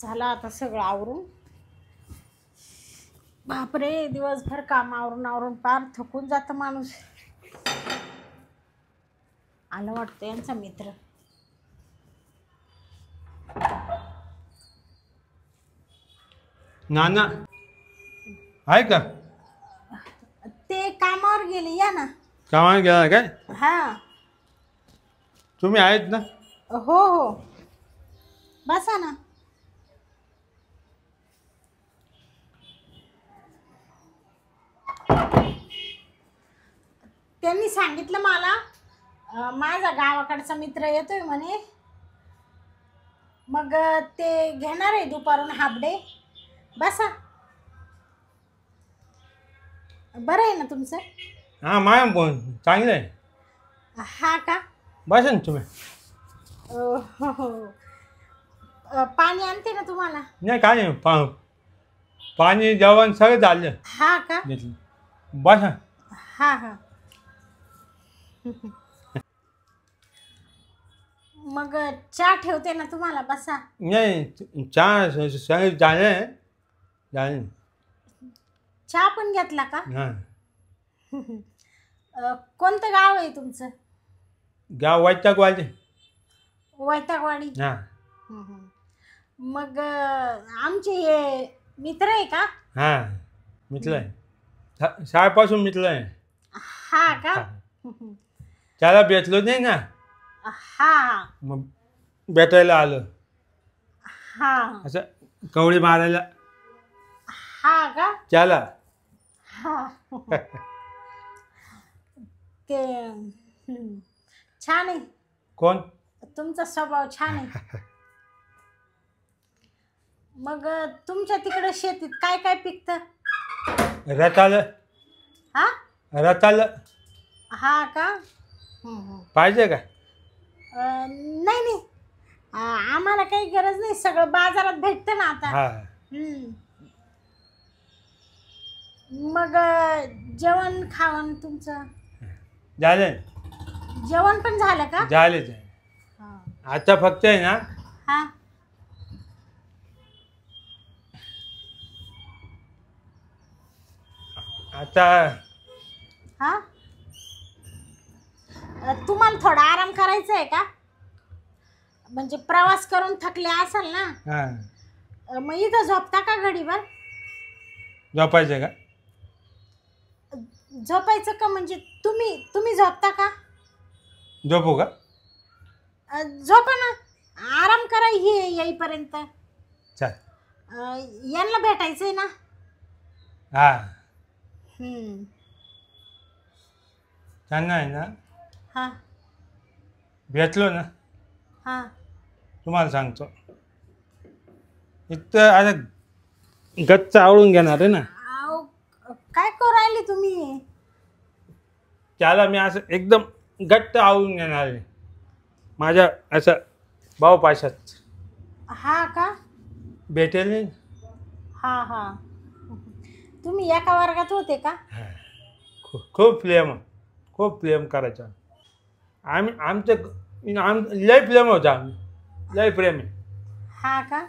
झालं आता सगळं आवरून. बापरे, दिवसभर काम आवरून आवरून पार थकून जातं माणूस. आलं वाटतं यांचा मित्र. नाना आहे का? ते कामावर गेले, या ना. कामाला गेला काय? हा. तुम्ही आहेत ना? हो हो, बसा ना. त्यांनी सांगितलं मला, माझा गावाकडचा मित्र येतोय म्हणे, मग ते घेणार आहे दुपारून हाफ डे. बसा. बरं आहे ना तुमचं? हां मॅम बोल, चांगलं आहे. हा का? बसा ना तुम्ही. हो हो. पाणी आणते ना तुम्हाला? नाही काय नाही, पाणी जेवण सगळं झालं. हा का? घेतलं. बसा. हा हा. मग चहा ठेवते ना तुम्हाला, बसा. नाही चहा सगळं झालं झालं. चहा पण घेतला का? हां. कोणतं गाव आहे तुमचं? गाव वैतागवाडी. वैतागवाडी. हां. मग आमचे हे मित्र आहे का? हां मिटलं आहे, शाळेपासून मिटलं आहे. हा का? त्याला भेटलो नाही ना, हा. मग भेटायला आलं. हा. असं कवळी मारायला. हा का? त्याला. हा. ते छान आहे. कोण? तुमचा स्वभाव छान आहे. मग तुमच्या तिकडे शेतीत काय काय पिकतं? रताळं. हा? रताळं हा का? पाहिजे का? नाही नाही, आम्हाला काही गरज नाही, सगळं बाजारात भेटतं ना आता. हां. मग जेवण खावण तुमचं झालं. जेवण पण झालं का? झाले. आता फक्त आहे ना, हा. आता हा. तुम्हाला थोडा आराम करायचा आहे का? म्हणजे प्रवास करून थकले असाल ना, हां मग इथं झोपता का घडीभर? झोपायचं का? झोपायचं का म्हणजे तुम्ही झोपता का? झोपू का? झोपा ना, आराम करा येईपर्यंत. चल. यांना भेटायचंय ना. हां. त्यांना आहे ना, हा भेटलो ना, हा. तुम्हाला सांगतो, इथं आता गच्च आवडून घेणार आहे ना. अहो, काय करू राहिले तुम्ही? त्याला मी असं एकदम गट्ट आवडून घेणार आहे, माझ्या असं भाऊपाशात. हा का? भेटेल नाही. हा हा. तुम्ही एका वर्गात होते का? खूप प्रेम करायचं आम्ही. लय प्रेम होता, लय प्रेम आहे. हा का?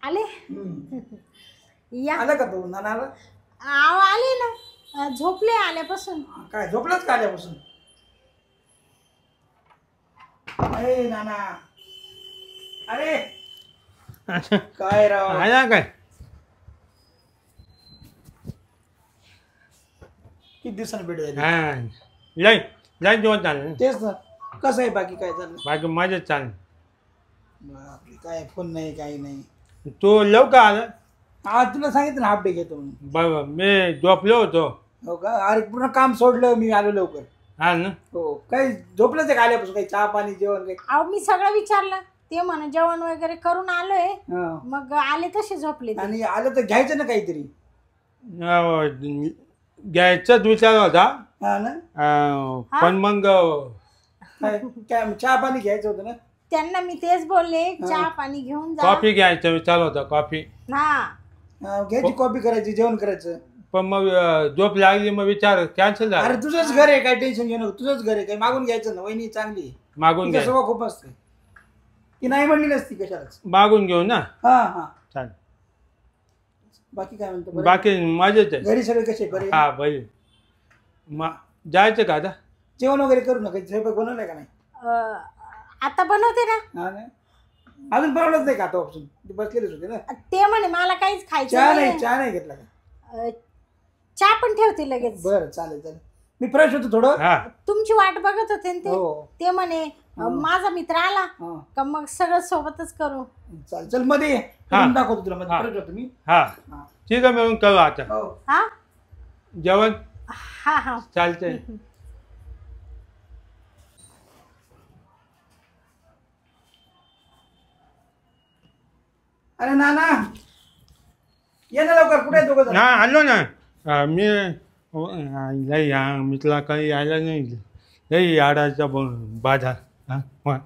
आले या आलं का तू नाना आला? आव आले ना झोपले आल्यापासून. काय झोपलाच का आल्यापासून? अरे नाना अरे काय राव आला काय किती दिवसांनी भेट झाली. हा लय लय दिवस झाले. तेच ना कसं आहे बाकी काय चाललं? बाकी मजेत चालेल. बापरे, काय फोन नाही काही नाही. तू लवकर आला. हा तुला सांगितलं ना हाफ डे घेतो म्हणून. बरोबर मी झोपलो होतो. हो का? अरे पूर्ण काम सोडलं मी आलो लवकर. हा ना हो काही झोपलंच आहे का आल्यापासून? काही चहा पाणी जेवण काही? अहो मी सगळं विचारलं ते म्हणे जेवण वगैरे करून आलोय. हा. मग आले तसे झोपले ते. आणि आलं तर घ्यायचं ना काहीतरी. घ्यायचाच विचार होता. हा ना पण मग काय काय चहा पाणी घ्यायचं होतं ना. त्यांना मी तेच बोलले चहा पाणी घेऊन जा. कॉफी घ्यायचा विचार होता. कॉफी हा घ्यायची कॉफी करायची जेवण करायचं. पण मग झोप लागली मग विचार कॅन्सल झाला. अरे तुझंच घर आहे काय टेन्शन घेऊ नको. तुझंच घर आहे काय मागून घ्यायचं ना. वहिनी चांगली आहे. मागून घ्या. स्वभाव खूप असते. ती नाही म्हणली नसती कशालाच. मागून घेऊ ना. हा हा चालेल. बाकी काय म्हणतो बरं? बाकी मजेत आहे. घरी सगळे कसे बरे? हा बरी. जायचं का आता? जेवण वगैरे करू नका. स्वयंपाक बनवलाय का नाही? आता बनवते ना. हा ना अजून बनवलंच नाही का आता ऑप्शन? ते बसलेलेच होते ना. ते म्हणे मला काहीच खायचं चहा नाही. नाही चहा नाही घेतला का? चहा पण ठेवते लगेच. बरं चालेल चालेल. मी फ्रेश होतो थोडं. हा तुमची वाट बघत होते ना हो. ते म्हणे माझा मित्र आला हा का मग सगळं सोबतच करू. चालेल चल मध्ये ये. हा. करून दाखवतो तुला मध्ये हा. फ्रेश होतो मी. हा हा. ठीक आहे मिळून करू आता. हो हा जेवण हा हा चालतंय. अरे नाना ये ना लवकर. कुठे आहे दोघं जण? हा आलो ना. मी लई मित्र काही आला नाही. लई आडाचा बाजार. हा